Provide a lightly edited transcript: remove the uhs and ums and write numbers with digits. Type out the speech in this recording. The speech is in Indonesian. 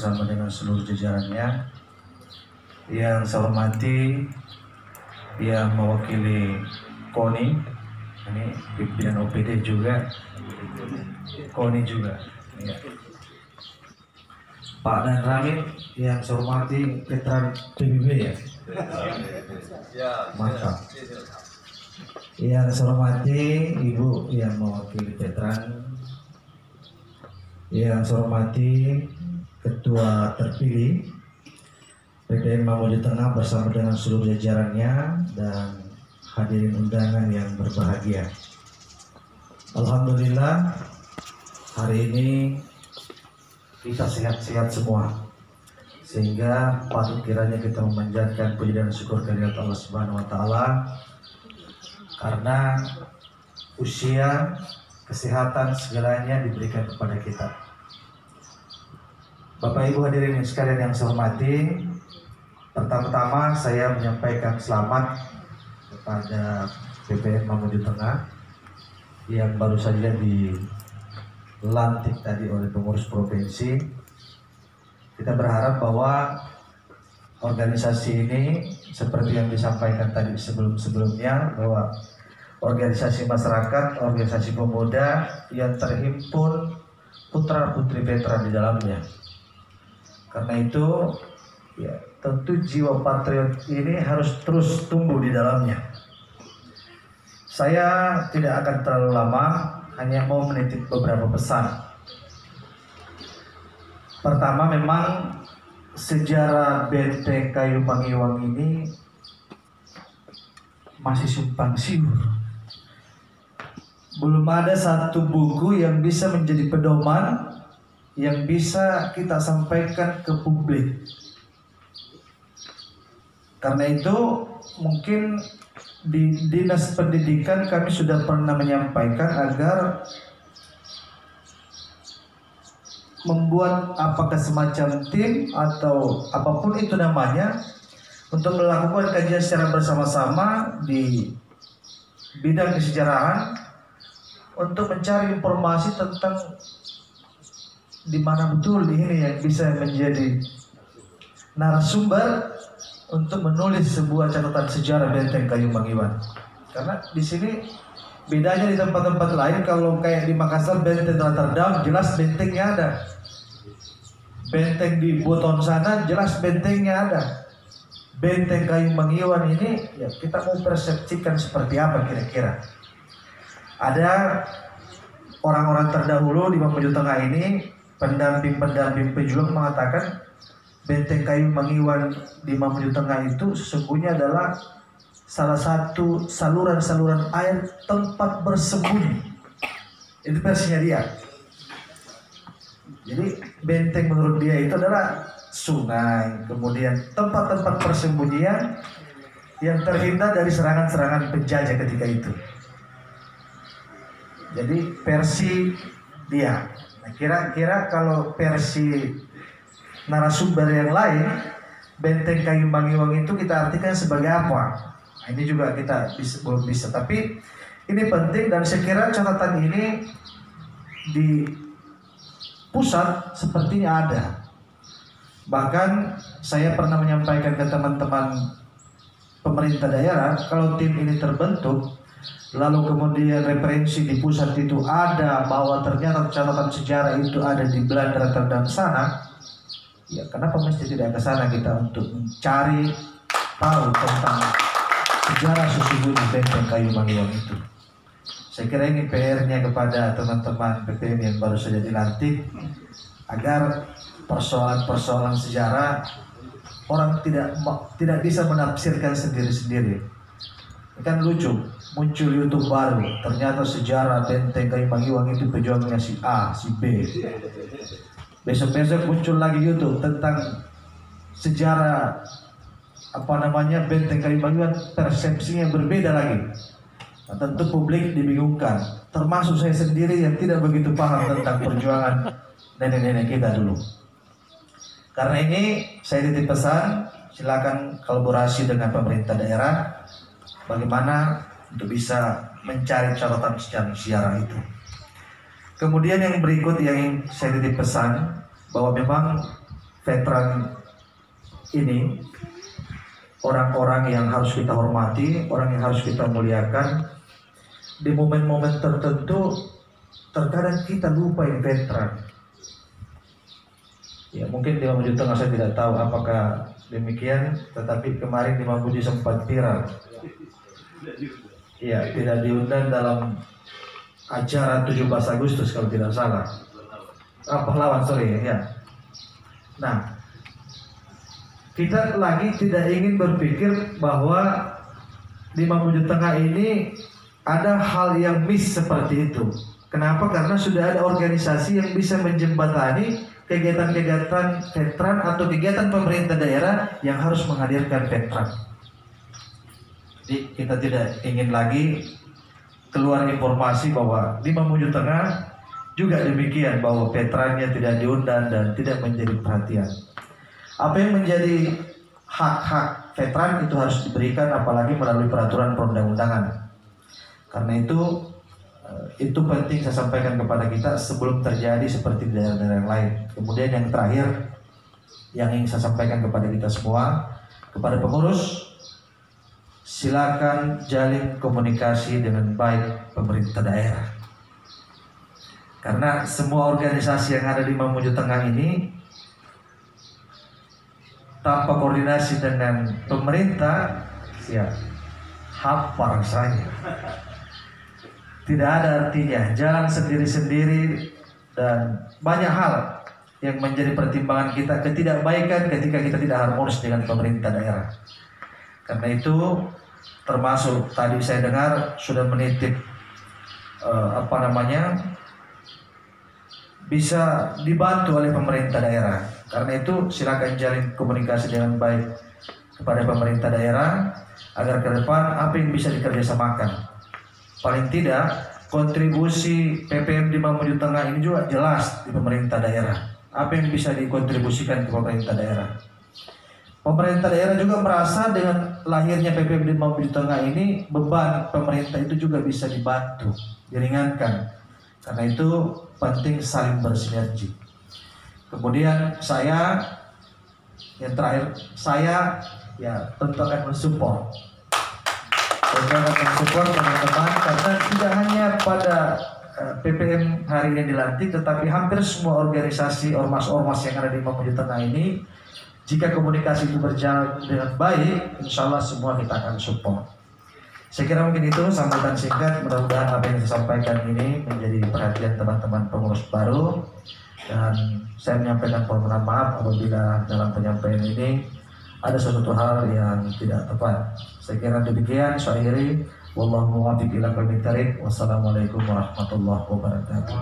bersama dengan seluruh jajarannya. Yang saya hormati yang mewakili KONI, ini pimpinan OPD juga, KONI juga. Ya. Pak dan Ramit yang saya hormati veteran PBB ya. Mantap. Yang saya hormati Ibu yang mewakili veteran, yang saya hormati Ketua terpilih PPM Mamuju Tengah bersama dengan seluruh jajarannya dan hadirin undangan yang berbahagia. Alhamdulillah hari ini kita sehat-sehat semua, sehingga patut kiranya kita memanjatkan puji dan syukur kehadirat Allah Subhanahu wa taala karena usia, kesehatan segalanya diberikan kepada kita. Bapak Ibu hadirin sekalian yang saya hormati, pertama-tama saya menyampaikan selamat kepada PPM Mamuju Tengah yang baru saja dilantik tadi oleh pengurus provinsi. Kita berharap bahwa organisasi ini seperti yang disampaikan tadi sebelum-sebelumnya, bahwa organisasi masyarakat, organisasi pemuda yang terhimpun putra-putri veteran di dalamnya. Karena itu ya, tentu jiwa patriot ini harus terus tumbuh di dalamnya. Saya tidak akan terlalu lama, hanya mau menitip beberapa pesan. Pertama, memang sejarah Benteng Kayu Mangiwang ini masih simpang siur. Belum ada satu buku yang bisa menjadi pedoman yang bisa kita sampaikan ke publik. Karena itu mungkin di Dinas Pendidikan kami sudah pernah menyampaikan agar membuat apakah semacam tim atau apapun itu namanya untuk melakukan kajian secara bersama-sama di bidang kesejarahan untuk mencari informasi tentang di mana betul ini yang bisa menjadi narasumber untuk menulis sebuah catatan sejarah Benteng Kayu Mangiwang. Karena di sini bedanya di tempat-tempat lain, kalau kayak di Makassar Benteng Rotterdam jelas bentengnya ada. Benteng di Buton sana jelas bentengnya ada. Benteng Kayu Mangiwang ini ya kita mau persepsikan seperti apa kira-kira. Ada orang-orang terdahulu di Mamuju Tengah ini, pendamping-pendamping pejuang mengatakan Benteng Kayu Mangiwang di Mamuju Tengah itu sesungguhnya adalah salah satu saluran-saluran air tempat bersembunyi. Itu versinya dia. Jadi benteng menurut dia itu adalah sungai, kemudian tempat-tempat persembunyian yang terhindar dari serangan-serangan penjajah ketika itu. Jadi versi dia. Nah, kira-kira kalau versi narasumber yang lain, Benteng Kayu Mangiwang itu kita artikan sebagai apa? Nah, ini juga kita belum bisa. Tapi ini penting dan saya kira catatan ini di pusat sepertinya ada. Bahkan saya pernah menyampaikan ke teman-teman pemerintah daerah, kalau tim ini terbentuk, lalu kemudian referensi di pusat itu ada bahwa ternyata catatan sejarah itu ada di Belanda Rotterdam sana. Ya, kenapa mesti tidak ke sana kita untuk mencari tahu tentang sejarah sesungguhnya Benteng Kayu Mangiwang itu. Saya kira ini PR-nya kepada teman-teman PPM yang baru saja dilantik, agar persoalan-persoalan sejarah orang tidak bisa menafsirkan sendiri-sendiri. Kan lucu, muncul YouTube baru, ternyata sejarah Benteng Kayu Mangiwang itu pejuangnya si A, si B. Besok-besok muncul lagi YouTube tentang sejarah Benteng Kayu Mangiwang, persepsinya berbeda lagi. Nah, tentu publik dibingungkan, termasuk saya sendiri yang tidak begitu paham tentang perjuangan nenek-nenek kita dulu. Karena ini saya titip pesan, silakan kolaborasi dengan pemerintah daerah bagaimana untuk bisa mencari catatan sejarah itu. Kemudian yang berikut yang saya titip pesan, bahwa memang veteran ini orang-orang yang harus kita hormati, orang yang harus kita muliakan. Di momen-momen tertentu terkadang kita lupa yang veteran. Ya mungkin di Mamuju Tengah saya tidak tahu apakah demikian, tetapi kemarin di Mamuju sempat viral. Ya, tidak diundang dalam acara 17 Agustus kalau tidak salah. Pahlawan, sorry ya. Nah, kita lagi tidak ingin berpikir bahwa di Mamuju Tengah ini ada hal yang miss seperti itu. Kenapa? Karena sudah ada organisasi yang bisa menjembatani kegiatan-kegiatan veteran atau kegiatan pemerintah daerah yang harus menghadirkan veteran. Jadi kita tidak ingin lagi keluar informasi bahwa di Mamuju Tengah juga demikian, bahwa veterannya tidak diundang dan tidak menjadi perhatian. Apa yang menjadi hak-hak veteran itu harus diberikan, apalagi melalui peraturan perundang-undangan. Karena itu penting saya sampaikan kepada kita sebelum terjadi seperti di daerah-daerah yang lain. Kemudian yang terakhir yang ingin saya sampaikan kepada kita semua, kepada pengurus, silakan jalin komunikasi dengan baik pemerintah daerah. Karena semua organisasi yang ada di Mamuju Tengah ini tanpa koordinasi dengan pemerintah, ya hampa rasanya. Tidak ada artinya, jalan sendiri-sendiri, dan banyak hal yang menjadi pertimbangan kita ketidakbaikan ketika kita tidak harmonis dengan pemerintah daerah. Karena itu termasuk tadi saya dengar sudah menitip bisa dibantu oleh pemerintah daerah. Karena itu silakan jalin komunikasi dengan baik kepada pemerintah daerah agar ke depan apa yang bisa dikerjasamakan. Paling tidak kontribusi PPM di Mamuju Tengah ini juga jelas di pemerintah daerah. Apa yang bisa dikontribusikan ke pemerintah daerah. Pemerintah daerah juga merasa dengan lahirnya PPM di Mamuju Tengah ini beban pemerintah itu juga bisa dibantu, diringankan. Karena itu penting saling bersinergi. Kemudian yang terakhir saya ya tentu akan mensupport. Mensupport teman-teman, karena tidak hanya pada PPM hari ini dilantik, tetapi hampir semua organisasi ormas-ormas yang ada di Mamuju Tengah ini, jika komunikasi itu berjalan dengan baik, insya Allah semua kita akan support. Saya kira mungkin itu sambutan singkat. Mudah-mudahan apa yang saya sampaikan ini menjadi perhatian teman-teman pengurus baru, dan saya menyampaikan permohonan maaf apabila dalam penyampaian ini ada sesuatu hal yang tidak tepat. Saya kira demikian. Saya akhiri. Wallahu muwaffiq ila aqwamit thariq. Wassalamualaikum warahmatullahi wabarakatuh.